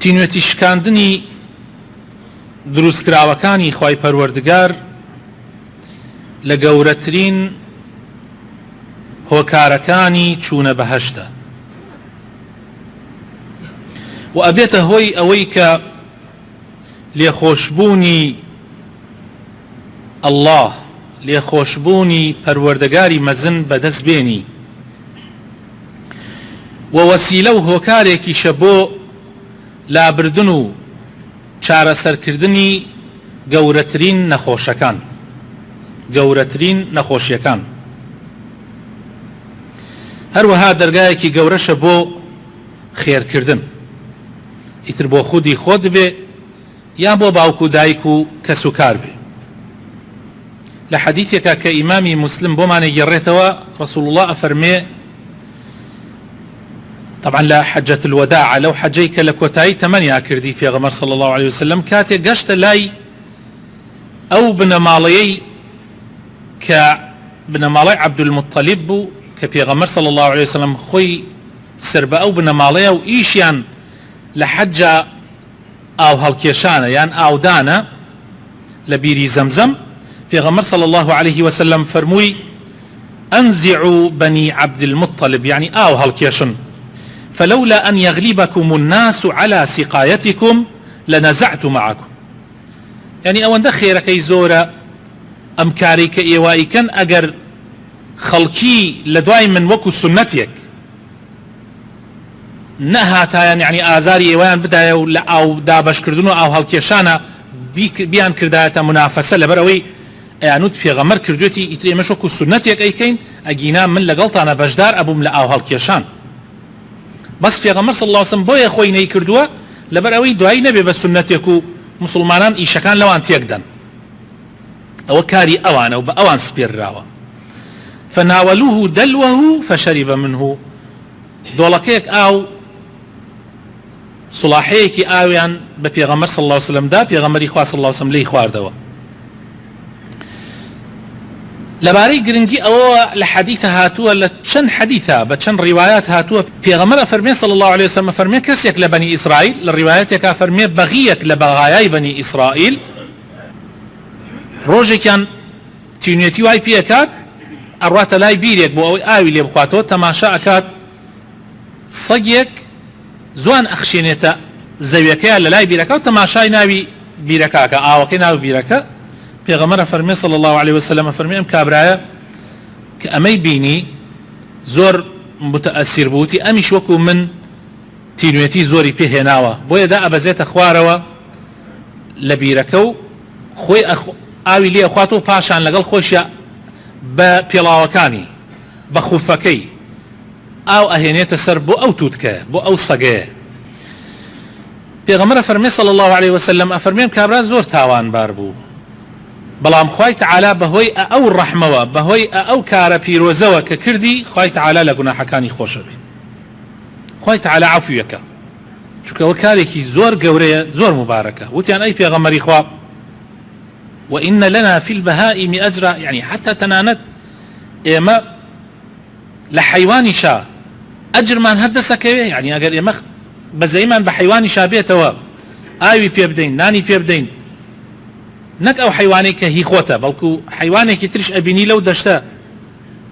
تینوێتی شکاندنی دروستکراوەکانی خوای پەروەردگار لە گەورەترین هۆکارەکانی چوونە بەهەشتە و ئەبێتە هۆی ئەوەی کە لێخۆشبوونی ئەڵڵاه لێخۆشبوونی پەروەردگاری مەزن بەدەست بێنی و وەسیلە و هۆکارێکیشە بۆ لابردن و چارەسەرکردنی گەورەترین نەخۆشەکان گەورەترین نەخۆشیەکان هەروەها دەرگایەکی گەورەشە بۆ خێرکردن ئیتر بۆ خودی خۆت بێ یان بۆ باوکو دایک و کەس و کار بێ لە حەدیثێکە کە ئیمامی موسلم بۆمانە گێڕێتەوە رسول الله ئەفەرمێ طبعا لا حجة الوداع لو حجيك لكوتاي تمنيا كردي في غمر صلى الله عليه وسلم كاتي قشت لاي او بن مالي كبن مالي عبد المطلب كفي غمر صلى الله عليه وسلم خوي سرب او بن مالي او ايشيان لحجة او هالكيشانة يعني او دانا لبيري زمزم في غمر صلى الله عليه وسلم فرموي انزعوا بني عبد المطلب يعني او هالكيشن فلولا أن يغلبكم الناس على سقايتكم لنزعت معكم يعني أولا خيرك زورة أمكاريك إيوائكن أجر خلقي لدواي من وكو سنتيك نهاتا يعني آزاري إيوان بداية أو دابش كردنو أو هالكيشانا بيان كرداية منافسة لبروي يعني في غمر كردوتي إتري مش وكو سنتيك أيكين أجينا من لقلتانا بجدار أبو ملا أو هالكيشان بس پیغمبر صلی الله علیه وسلم بۆیە خۆی نەی کردووە لەبەر ئەوەی دوایی نەبێ بە سنەتێک و مسلمانان ئیشەکان لەوان تێکدەن ئەوە کاری ئەوانە و بە ئەوان سپێرراوە فناولوه دلوه فشرب منه دۆڵەکەیەک ئاو سوڵاحەیەکی ئاویان بە پێغەمبەر صلی الله علیه وسلم دا پێغەمبەری خوا صلی الله علیه وسلم لی خواردەوە لبارەی گرنگی ئەوە لە حەدیثە هاتووە لە چەند حەدیثە بە چەند ڕیوایەت هاتووە پێغەمبەر ئەفەرمێ صلی الله عليه وسلم ئەفەرمێ کەسێک لە بەنی ئیسرائیل لە ڕیوایەتێکە ئەفەرمێ بەغیەک لە بەغایای بەنی ئیسرائیل ڕۆژێکیان تینوێتی وای پێکات ئەڕواتە لای بیرێک بۆ ئەوەی ئاوی لێ بخواتەوە تەماشا ئەکات سەگێک زوان ئەخشێنێتە زەویەکەیان لە لای بیرەکە و تەماشای ناوی بیرەکەکە ئاوەکەی ناوی بیرەکە پێغەمبەر فەرمێ صلی الله عليه وسلم فەرمێ ئەم کابرایە کە ئەمەی بینی زۆر متەئەسیر بووتی ئەمیش وەکو من تینوێتی زۆری پێهێناوە بۆیە دا ئەبەزێتە خوارەوە لە بیرەکە و خۆی ئاوی لێ ئەخواتەوە پاشان لەگەڵ خۆشیە بە پێڵاوەکانی بە خوفەکەی ئاو ئەهێنێتە سەر بۆ ئەو تووتکە بۆ ئەو سەگەیە پێغەمبەر فەرمێ صلی الله عليه وسلم ئەفەرمێ کابرا زۆر تاوانبار بوو بەڵام خوای تعالی بەهۆی ئەو ڕەحمەوە بەهۆی ئەو کارە پیرۆزەوە کە کردی خوای تعالی لە گوناحەکانی خۆشە بێ خوای تعالی عەفویەکە چونکەوە کارێکی زۆر گەورەیە زۆر مبارەکە وتیان ئەی پێغەمبەری خوا وإن لنا في البهائم أجرا يعني حتى تنانت إما لحيواني شا أجر من هدسك يعني أجر إما بزيمان بحيواني شا بيتوا آوي بيبدين ناني بيبدين نەک ئەو حیوانێک کە هی خۆتە بەڵکو حیوانێکی تریش ئەبینی لەو دەشتە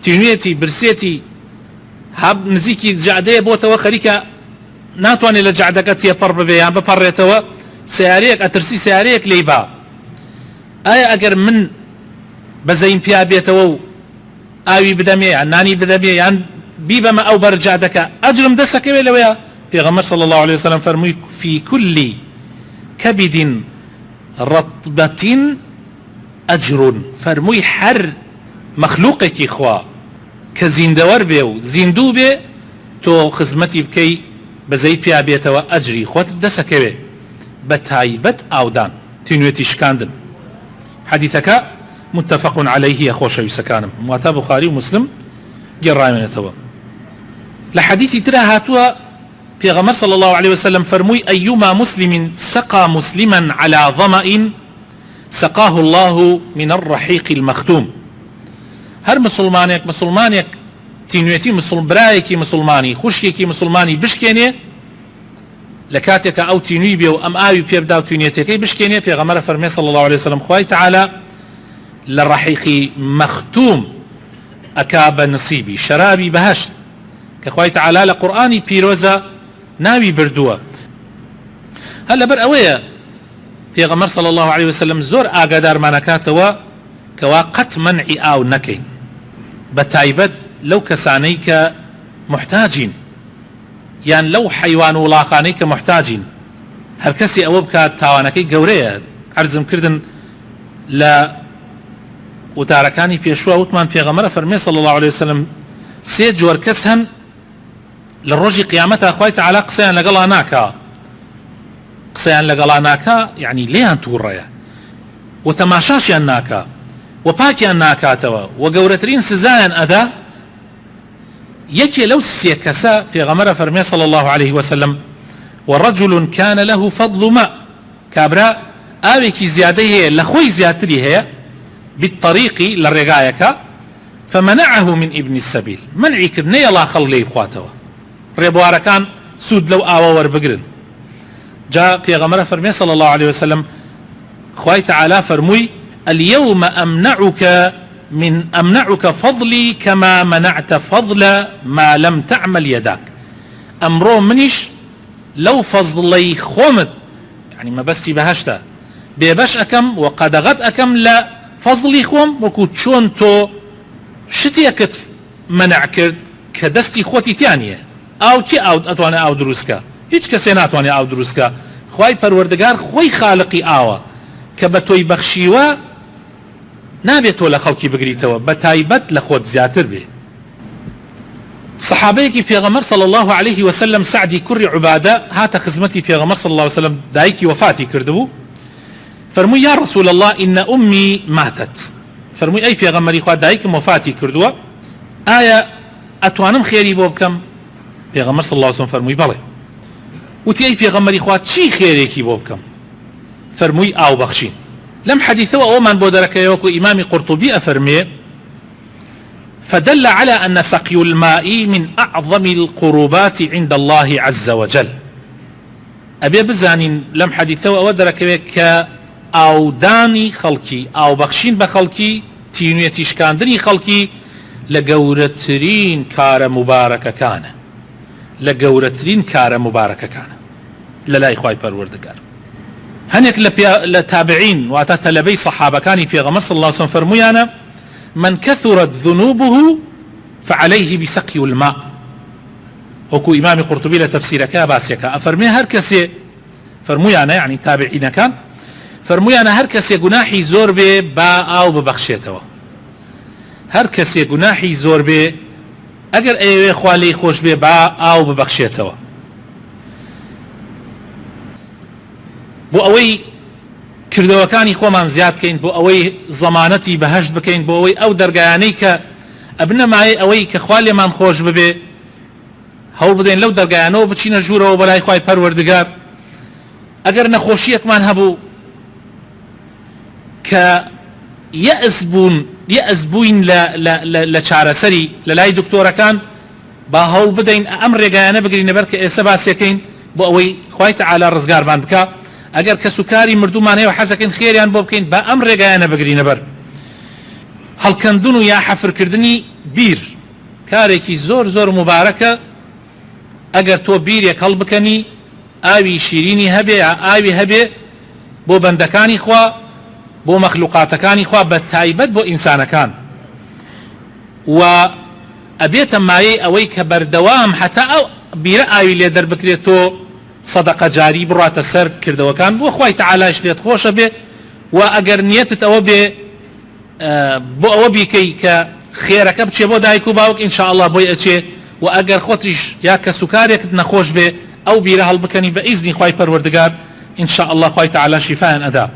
تینوێتی برسێتی هەب نزیکی جعدەیە بۆتەوە خەریکە ناتوانێت لە جعدەکە تێپەڕ ببێ یان بپەڕێتەوە سیارەیەک ئەترسی سیارەیەک لێی با ئایا ئەگەر من بەزەیم پیا بێتەوە و ئاوی بدەمێ یان نانی بدەمێ یان بیبەمە ئەو بەر جعدەکە ئەجرم دەسەکەوێ لەوەیە پێغەمبەر صلی الله عليه وسلم فەرمووی في كل كبد رطبة أجر فرموي حر مخلوقك إخوة كزيندور بيو زيندو بي تو خزمتي بكي بزيد بيا بيتوا أجري خوات الدسك بي بتايبت أودان تنويتي شكاندن حديثك متفق عليه يا خوشا يسكانم مواتا بخاري ومسلم جراي من يتوا لحديثي ترى هاتوا پیغمبر صلی الله علیه وسلم فرموی ایما مسلم سقى مسلما على ظمأ سقاه الله من الرحيق المختوم هر مسلمانێک تینوێتی برایەکی مسلمانی خوشکێکی مسلمانی بشکێنێ لكاتك أو تينوي بيو أم آوي بيبداو تينيتكي بشكيني بيغمر فرمي صلى الله عليه وسلم خواهي تعالى للرحيقي مختوم أكاب نصيبي شرابي بهشت كخواهي تعالى لقرآني بيروزا ناوي بردوه هلا بر أويا بيغمر صلى الله عليه وسلم زور آقادار مانكاتوا كوا قط منعي أو نكين بتايبد لو كسانيك محتاجين يعني لو حيوان ولاقانيك محتاجين هر كسي أو بكات تاوانكي قورية عرزم كردن لا وتاركاني بيشوا وطمان بيغمر فرمي صلى الله عليه وسلم سيد جور كسهن للرجي قيامتها أخوي تعالى قسيان لقلا ناكا قسيان لقلا ناكا يعني ليان توريا وتماشاشي ناكا وباكي ناكا توا وقورترين سزايان أدا يكي لو السيكسا بيغمر فرمي صلى الله عليه وسلم ورجل كان له فضل ماء كابرا آويكي زيادة هي لخوي زيادتري هي بالطريق للرقايك فمنعه من ابن السبيل منعي كرني الله خلي بخواتوا ريبوارا كان سود لو آوا وربقرن جاء بيغمر فرمي صلى الله عليه وسلم خواي تعالى فرمي اليوم أمنعك فضلي كما منعت فضل ما لم تعمل يداك أمرو منش لو فضلي خومت يعني ما بس بهشتا بيبش أكم وقدغت أكم لا فضلي خوم وكو تشون تو شتي كتف منع كرد كدستي خوتي تانية أو كي أو أتواني أو دروسكا هيج كسي ناتواني أو دروسكا خواي پروردگار خوي خالقي آوا كبتوي بخشيوا نابێت تۆ لە خەڵکی بگریتەوە بە تایبەت لە خۆت زیاتر بێ صحابەیەکی پێغەمبەر صلى الله عليه وسلم سعدی کوڕی عوبادە هاتە خزمەتی پێغەمبەر صلى الله عليه وسلم دایکی وفاتی کردبوو فەرمووی یا رسول الله إن أمي ماتت فەرمووی ئەی پێغەمبەری خوا دایکم وفاتی کردووە ئایا ئەتوانم خێری بۆ بکەم پێغەمبەر صلى الله عليه وسلم فەرمووی بەڵێ وتی ئەی پێغەمبەری خوا چی خێرێکی بۆ بکەم فەرمووی ئاو بەخشین لم حديثه أو من بودرك يوكو إمام قرطبي أفرمي فدل على أن سقي الماء من أعظم القربات عند الله عز وجل أبي بزانين لم حديثه أو درك أو داني خلقي أو بخشين بخلقي تينويتيش كاندني خلقي لقورترين كار مبارك كان لقورترين كار مبارك كان للا إخوائي پروردگار هنيك لتابعين واتت لبي صحابة كان في غمر صلى الله عليه وسلم فرميانا من كثرت ذنوبه فعليه بسقي الماء وكو إمام قرطبي لتفسيرك باسيك أفرمي هركسي فرميانا يعني تابعين كان فرميانا هركسي جناحي زور بي باء أو ببخشيتوا هركسي جناحي زور بي أجر أي خوالي خوش بي باء أو ببخشيتوا بۆ ئەوەی کردەوەکانی خۆمان زیاد بکەین بۆ ئەوەی زەمانەتی بەهەشت بکەین بۆ ئەوەی ئەو دەرگایانەی کە ئەبنەمایە ئەوەی کە خوا لێمان خۆش ببێ هەوڵ بدەین لەو دەرگایانەوە بچینە ژوورەوە بەلای خوای پەروەردگار ئەگەر نەخۆشیەکمان هەبوو کە یەئس بووین لە چارەسەری لە لای دکتۆرەکان با هەوڵ بدەین ئەم ڕێگایانە بگرینە بەر کە ئێستا باسیەکەین بۆ ئەوەی خوای تەعالا ڕزگارمان بکە ئەگەر کە سوکاری مردومان هەیە حەزەکەین خێریان بۆ بکەین با ئەم ڕێگایانە بگرینە بەر هەڵکەندن و یا حەفرکردنی بیر کارێکی زۆر زۆر مبارەکە ئەگەر تۆ بیرێک هەڵبکەنی ئاوی شیرینی هەبێ یا ئاوی هەبێ بۆ بەندەکانی خوا بۆ مەخلوقاتەکانی خوا بە تایبەت بۆ ئینسانەکان و ئەبێتە مایەی ئەوەی کە بەردەوام حتا ئەو بیرە ئاوی لێ دەربکرێت تۆ صدقة جاري برات السر كردوكان بو خوي تعالى شليت خوشه به واجر نيتت او به بو او بكي ك خيرك بتشي بو دايكو باوك ان شاء الله بو اتشي واجر خوتش يا كسكارك نخوش به او بيره هلبكني باذن خوي پروردگار ان شاء الله خوي تعالى شفاء ادا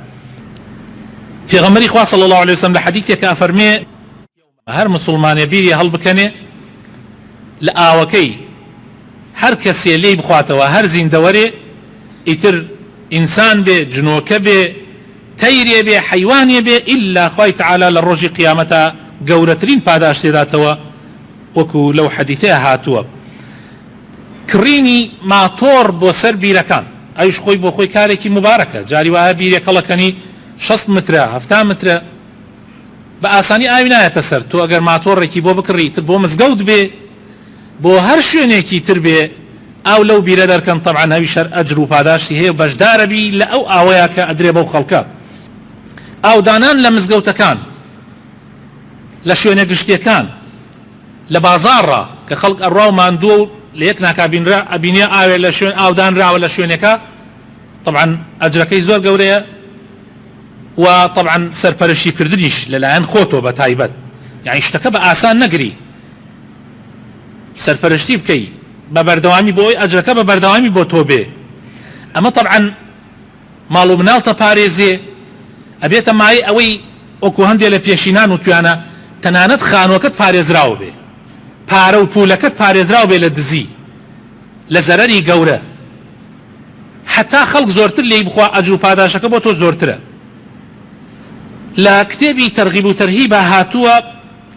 في غمري خوا صلى الله عليه وسلم لحديث كافرمي هر مسلمان بيري هلبكني لاوكي هر کسی لی بخواتەوە هەر زیندەوەرێ ئیتر ئینسان بێ جنۆکە بێ تەیرێ بێ حەیوانێ بێ ئیلا خوای تەعالا لە ڕۆژی قیامەتە گەورەترین پاداش تێداتەوە وەکو لەو حەدیثەیە هاتووە کڕینی ماتۆڕ بۆ سەر بیرەکان ئەوش خۆی بۆ خۆی کارێکی مبارەکە جاری وایە بیرێکەڵەکەنی 6 مترە 7 مترە بە ئاسانی ئاوی نایەتە سەر تۆ ئەگەر ماتۆڕێکی بۆ بکڕیتر بۆ مزگەوت بێ بۆ هەر شوێنێکی تر بێ ئاو لەو بیرە دەرکەن طبعا هەوی شەر ئەجر و پاداشتی هەیە بەشدارەبی لە ئەو ئاوەیە کە ئەدرێ بەو خەڵکە ئاودانان لە مزگەوتەکان لە شوێنە گشتیەکان لە بازاڕە کە خەڵک ئەڕوا و ماندووە و لە یەک ناکابینرا ئەبینێ ئاوێ لە شوێن ئاودانراوە لە شوێنەکە طبعا ئەجرەکەی زۆر گەورەیە و طبعا سەرپەرشتی کردنیش لەلایەن خۆتۆ بە تایبەت یعنی شتەکە بە ئاسان نەگری سەرپەرشتی بکەی بە بەردەوامی بۆی ئەجرەکە بە بەردەوامی بۆ تۆ بێ ئەمە طبعا ماڵ و مناڵتە پارێزێ ئەبێتە مای ئەوەی وەکو هەندێک لە پێشینان و توانە تەنانەت خانووەکەت پارێزراوە بێ پارە و پولەکەت پارێزراوە بێ لە دزی لە زەرەری گەورە حتا خەڵک زۆرتر لێی بخوا ئەجر و پاداشەکە بۆ تۆ زۆرترە لە کتێبی تەرغیب و تەرهیبە هاتووە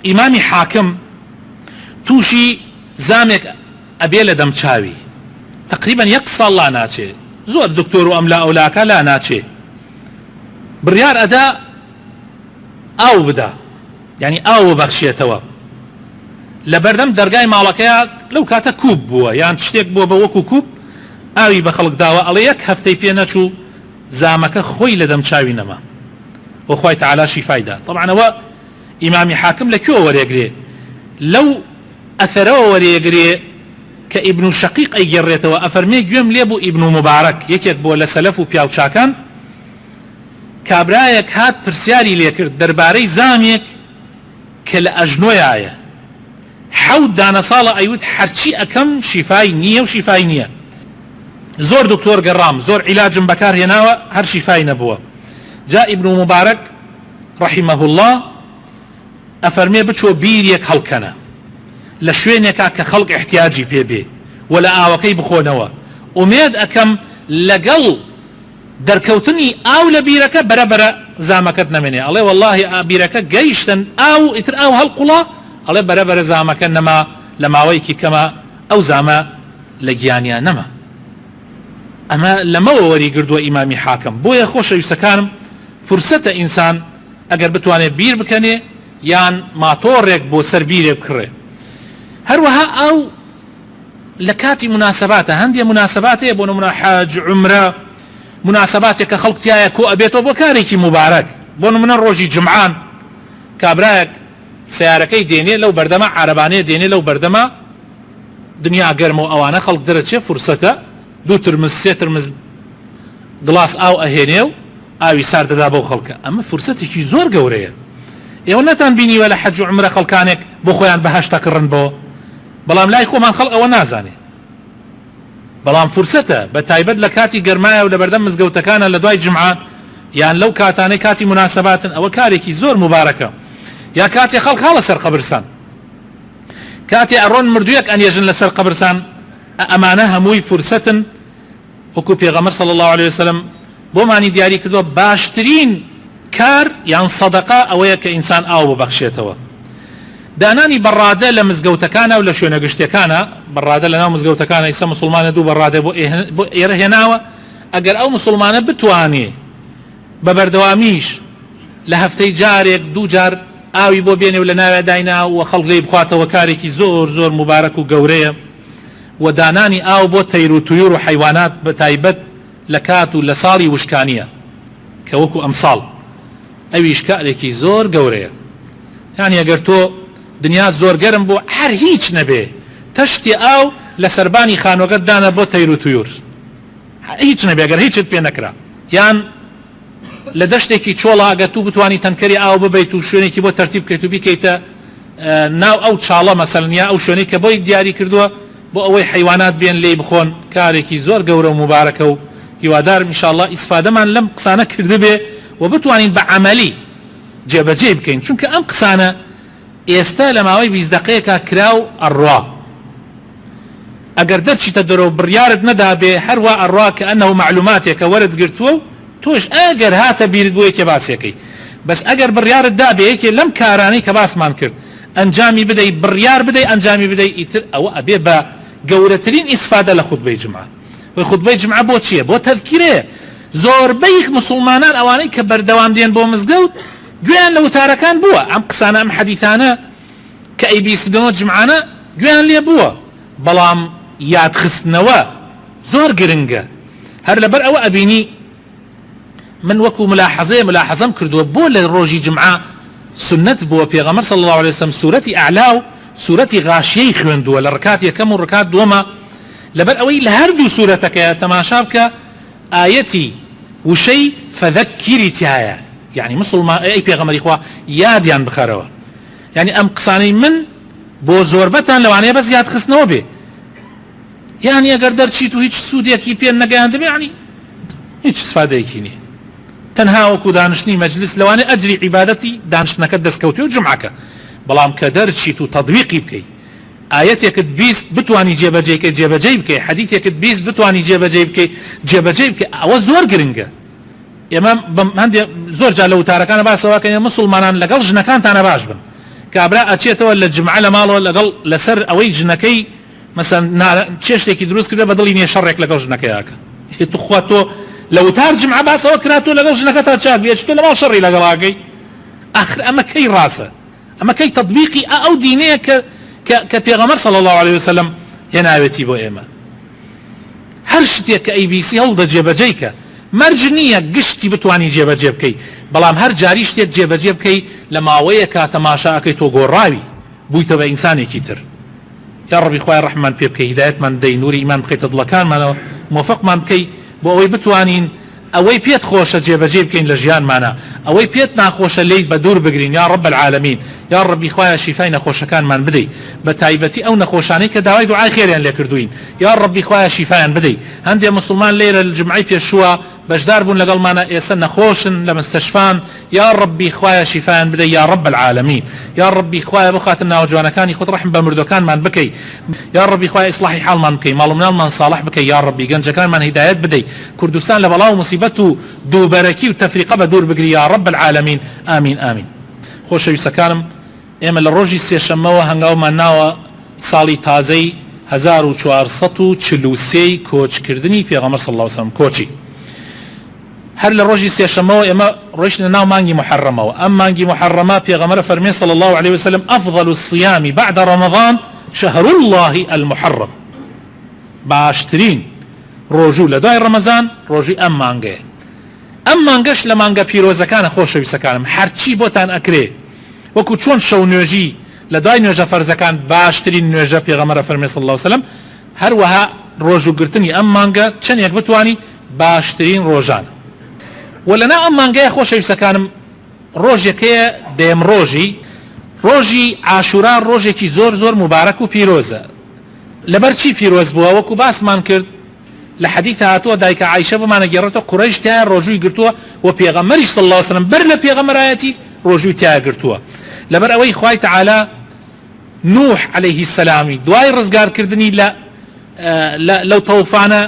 ئیمامی حاکم تووشی زامێک ئەبێ لە دەمچاوی تقریبا 1 ساڵ لا ناچێ زۆر دکتۆر و ئەملا ئەولاکە لا ناچێ بڕیار ئەدا ئاو بدا یعنی ئاو بەخشێتەوە لە بەردەم دەرگای ماڵەکەیە لەو کاتە کوب بووە یان شتێک بووە بە وەکو کوب ئاوی بە خەڵک داوە ئەڵێ 1 هەفتەی پێ نەچوو زامەکە خۆی لە دەمچاوی نەما وخوای تعالی شیفایدا طبعا ئەوە ئیمامی حاکم لەکوێوە وەرێگرێ لەو ئەثەرەوە وەرێگرێ کە ئیبن شەقیق ئەیگەڕێتەوە ئەفەرمێ گوێم لێ بوو ئیبن مبارەک یەکێک بۆ لە سەلەف و پیاوچاکان کابرایەک هات پرسیاری لێکرد دەربارەی زامێک کە لە ئەژنۆیایە 7 دانە ساڵە ئەیوت هەرچی ئەکەم شیفای نییە و شیفای نییە زۆر دکتۆر گەڕام زۆر عیلاجم بەکار هێناوە هەر شیفای نەبووە جا ئیبن مبارەک رحمه الله ئەفەرمێ بچۆ بیرێک هەڵکەنە لە شوێنێکا کە خەڵک احتیاجی پێ بێ و لە ئاوەکەی بخۆنەوە ئومێد ئەکەم لەگەڵ دەرکەوتنی ئاو لە بیرەکە بەرەبەرە زامەکەت نەمێنێ ئەڵێ واللهی بیرەکە گەیشتن ئاو ئیتر ئاو هەڵقوڵە ئەڵێ بەرەبەرە زامەکە نەما لە ماوەیەکی کەمە ئەو زامە لە گیانیان نەما ئەمە لەمەوە وەریگردووە ئیمامی حاکم بۆیە خۆشەویستەکانم فرسەتە ئینسان ئەگەر بتوانێت بیر بکەنێ یان ماتۆڕێک بۆ سەر بیرێ بکڕێ هەروەها ئەو لە کاتی مناسباتە هەندێک مناسباتەیە بۆ نمونە حەج عومرە مناسباتێک کە خەڵک تایە کۆ ئەبێتەوە بۆ کارێکی مبارەک بۆ نمونە ڕۆژی جمعان کابرایەک سیارەکەی دێنێ لەو بەردەمە عەرەبانەیە دێنێ لەو بەردەمە دنیا گەرمە و ئەوانە خەڵک دەرەچێ فرسەتە 2 ترمز 3 ترمز گڵاس ئاو ئەهێنێ و ئاوی سار دەدا بۆ خەڵکە ئەمە فرسەتێکی زۆر گەورەیە ئێوە نەتان بینیوە لە حەج و عومرە خەڵکانێک بۆ خۆیان بەهەشتا کڕن بۆ بەڵام لای خۆمان خەڵک ئەوە نازانێ بەڵام فرسەتە بە تایبەت لە کاتی گەرمایە و لە بەردەم مزگەوتەکانە لە دوای جمعان یان لەو کاتانەی کاتی مناسباتن ئەوە کارێکی زۆر مبارەکە یا کاتێ خەڵک هاڵە سەر قەبرستان کاتێ ئەڕۆن مردوویەک ئەنێژن لەسەر قەبرستان ئەمانە هەمووی فرسەتن وەکو پێغەمبەر صلی الله عليه وسلم بۆمانی دیاری کردووە باشترین کار یان سەدەقە ئەوەیە کە ئینسان ئاو ببەخشێتەوە دانانی بەڕادە لە مزگەوتەکانە و لە شوێنە گشتەکانە بەڕادە لەناو مزگەوتەکانە ئێستا موسڵمانە دوو بەڕادە بۆ ئێرە هێناوە ئەگەر ئەو موسڵمانە بتوانێ بە بەردەوامیش لە هەفتەی جارێک 2 جار ئاوی بۆ بێنێ و لە ناوێ داینا و خەڵک لێی بخواتەوە کارێکی زۆر زۆر مبارەک و گەورەیە و دانانی ئاو بۆ تەیر و تویور و حیوانات بە تایبەت لە کات و لە ساڵی وشکانیە کە وەکو ئەمساڵ ئەویش کارێکی زۆر گەورەیە یعنی ئەگەر تۆ دنیا زۆر گەرم بۆ هەر هیچ نەبێ تەشتی ئاو لە سەربانی خانوەکەت دانە بۆ تەیر و تویور هیچ نەبێ ئەگەر هیچت پێ نەکرا یان لە دەشتێکی چۆڵە ئەگەر تو بتوانی تەنکەری ئاو ببیت و شوێنێکی بۆ تەرتیب بکەیت و بیکەیتە ناو ئەو چاڵە مەسەڵەن یا ئەو شوێنەی کە بۆی دیاری کردووە بۆ ئەوەی حیوانات بێن لێی بخۆن کارێکی زۆر گەورە و مبارەکە و هیوادارم ئینشاءالله ئیسفادەمان لەم قسانە کردبێ و بتوانین بە عەمەلی جێبەجێ بکەین چونکە ئەم قسانە ئێستا لە ماوەی 20 دقەیەکە کراو ئەڕوا ئەگەر دەرچیتە دەرەوە بڕیارت نەدا بێ هەروە ئەڕوا کە ئەنەو معلوماتێکە وەرت گرتووە و تۆش ئەگەر هاتە بیرت بۆ یەکێ باسێکەی بەس ئەگەر بڕیارت دا بێ یەکێ لەم کارانەی کە باسمان کرد ئەنجامی بدەی بڕیار بدەی ئەنجامی بدەی ئیتر ئەوە ئەبێ بە گەورەترین ئیسفادە لە خوتبەی جمعە و خوتبەی جمعە بۆ چییە؟ بۆ تەذکیرەیە. زۆربەی مسلمانان ئەوانەی کە بەردەوام دێن بۆ مزگەوت گوێیان لە وتارەکان بووە، ئەم قسانە ئەم حەدیثانە کە ئەیبیستنەوە جمعانە گوێیان لێ بووە، بەڵام یادخستنەوە زۆر گرنگە. هەر لەبەر ئەوە ئەبینی من وەکو ملاحەزەم کردووە بۆ لە ڕۆژی جمعە سنت بووە پێغەمبەر صلی الله عليه وسلم سورەتی ئەعلا و سورەتی غاشیەی خوێندووە لە ڕکات یەکەم و ڕکات دووەمە، لەبەر ئەوەی لە هەردوو سورەتەکەیە تەماشا بکە ئاەتی وشەی فەذەکیری تایە، یعنی مسلمان ئەی پێغەمبەری خوا یادیان بخەرەوە. یعنی ئەم قسانەی من بۆ زۆربەتان لەوانەیە بەس یادخستنەوە بێ، یعنی ئەگەر دەرچیت و هیچ سوودێکی پێ نەگەیاندبێ یعنی هیچ استفادەیەکی نییە، تەنها وەکو دانیشتنی مەجلیس لەوانەیە ئەجری عیبادەتی دانیشتنەکەت دەستکەوتێ و جمعەکە، بەڵام کە دەرچیت و تەطبیقی بکەیت، ئاەتێکت بیست بتوانی جێبەجێکە جێبەجێ بکەیت، حەدیثێکت بیست بتوانی جێبەجێ بکەیت جێبەجێ بکەیت، ئەوە زۆر گرنگە. ئێمە هەندێک زۆر جا لە وتارەکانە باسەوەکەن مسلمانان لەگەڵ ژنەکانتانە باش بن، کابرا ئەچێتەوە لە جمعە لە ماڵەوە لەگەڵ لەسەر ئەوەی ژنەکەی مەسەن چێشتێکی دروست کردە بەدڵی نییە شەڕێک لەگەڵ ژنەکەیاکە، توخوا تۆ لە وتار جمعە باسەوە کراتۆ لەگەڵ ژنەکە تا چاک بێت تۆ لە ماڵ شەڕی لەگەڵاکەی. ئاخر ئەمە کەی ڕاستە؟ ئەمە کەی تەطبیقی ئەو دینەیە کە پێغەمبەر صلی الله عليه وسلم هێناوێتی بۆ ئێمە. هەر شتێک کە ئەیبیسی هەڵدە جێبەجێ کە مەرج نییە گشتی بتوانی جێبەجێ بکەیت، بەڵام هەر جاری شتێک جێبەجێ بکەیت لە ماوەیە کا تەماشاکەی تۆ گۆڕاوی بوویتە بە ئینسانێکی تر. یا ڕەبی خوای ڕەحمان پێ بکەی، هیدایەتمان بدەی، نوری ئیمان بخەیتە دڵەکانمانەوە، موفقمان بکەی بۆ ئەوەی بتوانین ئەوەی پێت خۆشە جێبەجێ بکەین لە ژیانمانە، ئەوەی پێت ناخۆشە لێیت بە دوور بگرین. یا ڕەب العالەمین، یا ڕەبی خوایە شیفای نەخۆشەکانمان بدەی، بە تایبەتی ئەو نەخۆشانەی کە داوای دوعای خێریان لێ کردوین، یا ڕەبی خوایە شیفایان بدەی. هەندێک مسلمان لێرە لە جمعەی پێشووە بەشدار بوون لەگەڵمانە، ئێستا نەخۆشن لە مستەشفان، یا ڕەبی خوایە شیفایان بدەی یا ڕەب العالەمین. یا ڕەبی خوایە بخاتن ناوجوانەکانی خۆت ڕەحم بە مردوەکانمان بکەی، یا ڕەبی خوایە ئیسلاحی حاڵمان بکەی، ماڵ و مناڵمان ساڵح بکەی، یا ڕەبی گەنجەکانمان هیدایەت بدەی، کوردستان لە بەڵاو موسیبەت و دووبەرەکی و تەفریقە بە دوور بگری یا ڕەب العالەمین. ئامین ئامین. خۆشەویستەکانم، ئێمە لە ڕۆژی سێشەممەوە هەنگاومان ناوە ساڵی تازەی 1443 کۆچکردنی پێغەمبەر صلی الله علیه وسلم کۆچی. هەر لە ڕۆژی سێشەممەوە ئێمە ڕۆیشتە ناو مانگی محەرەمەوە. ئەم مانگی محەرەمە پێغەمبەر فەرمێ صلی الله عليه وسلم أفضل الصيام بعد رمضان شهر الله المحرم، باشترین ڕۆژوو لە دوای ڕەمەزان ڕۆژی ئەم مانگەیە. ئەم مانگەش لە مانگە پیرۆزەکانە خۆشەویستەکانم، هەرچی بۆتان ئەکرێ وەکو چۆن شەو نوێژی لە دوای نوێژە فەرزەکان باشترین نوێژە پێغەمبەر فەرمێ صلی الله عليه وسلم، هەروەها ڕۆژوگرتنی ئەم مانگە چەندێک بتوانی باشترین ڕۆژانە. و لەنا ئەم مانگەیە خۆشەویستەکانم ڕۆژێکەیە دێم ڕۆژی عاشورا ڕۆژێکی زۆر زۆر مبارەک و پیرۆزە. لەبەر چی پیرۆز بووە؟ وەکو باسمان کرد لە حەدیث هاتووە دایکە عایشە بمانە گێڕێتەوە قوڕەیش تایە ڕۆژووی گرتووە و پێغەمبەریش صلی الله عليه وسلم بەر لە پێغەمبەرایەتی ڕۆژووی تایە گرتووە. لەبەر ئەوەی خوای تەعالا نوح عليه السلامی دوای ڕزگارکردنی لەو تەوفانە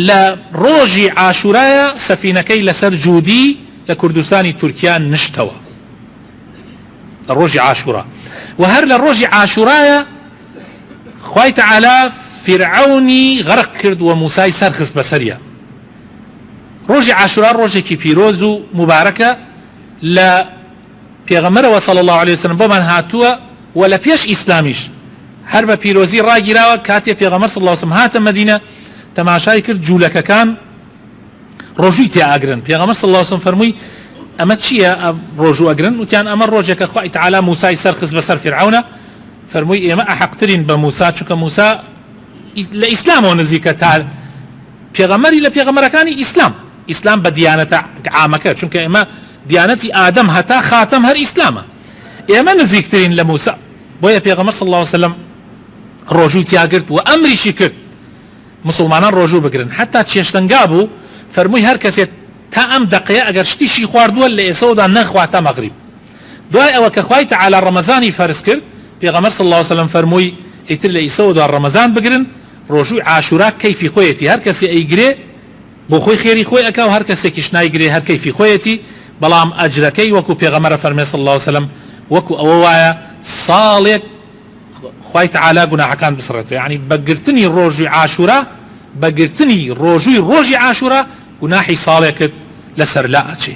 لە ڕۆژی عاشورایە سەفینەکەی لەسەر جوودی لە کوردستانی تورکیا نشتەوە لە ڕۆژی عاشورا. و هەر لە ڕۆژی عاشورایە خوای تەعالا فرعونی غەرق کرد و موسای سەرخست بەسەریە. ڕۆژی عاشورا ڕۆژێکی پیرۆز و مبارەکە لە پێغەمبەرەوە صلی الله عليه وسلم بۆمان هاتووە و لە پێش ئیسلامیش هەر بە پیرۆزی ڕاگیراوە. کاتێ پێغەمبەر صلی الله عليه وسلم هاتە مەدینە تەماشای کرد جوولەکەکان ڕۆژووی تێئاگرن. پێغەمبەر صلی الله عليه وسلم فەرمووی ئەمە چییە ڕۆژوو ئەگرن؟ وتیان ئەمە ڕۆژێکە خوای تەعالا موسای سەرخست بەسەر فیرعەونە. فەرمووی ئێمە ئەحەقترین بە موسا، چونکە موسا لە ئیسلامەوە نزیکە تا پێغەمبەری لە پێغەمبەرەکانی ئیسلام بە دیانەتە عامەکە، چونکە ئێمە دیانەتی ئادەم هەتا خاتەم هەر ئیسلامە، ئێمە نزیکترین لە موسا. بۆیە پێغەمبەر صلی الله عليه وسلم ڕۆژووی تیاگرت و ئەمریشی کرد مسلمانان ڕۆژوو بگرن. حتا چێشتەنگا بوو فەرمووی هەر کەسێک تا ئەم دقەیە ئەگەر شتیشی خواردووە لە ئێسەوەدا نەخوا تا مەغریب. دوای ئەوە کە خوای تەعالا ڕەمەزانی فەرز کرد پێغەمبەر صلی الله عليه وسلم فەرمووی ئیتر لە ئێسەوەدا ڕەمەزان بگرن. ڕۆژووی عاشورا کەیفی خۆیەتی، هەر کەسێ ئەیگرێ بۆ خۆی خێری خۆی ئەکا و هەر کەسێکیش نایگرێ هەر کەیفی خۆیەتی، بەڵام ئەجرەکەی وەکو پێغەمبەر فەرمێ صلی الله عليه وسلم وەکو ئەوە وایە ساڵێک خوای تعالی گوناحەکان بسڕێتەوە. یعنی بەگرتنی ڕۆژی عاشورا، بەگرتنی ڕۆژووی ڕۆژی عاشورا گوناحی ساڵێکت لەسەر لا ئەچێ.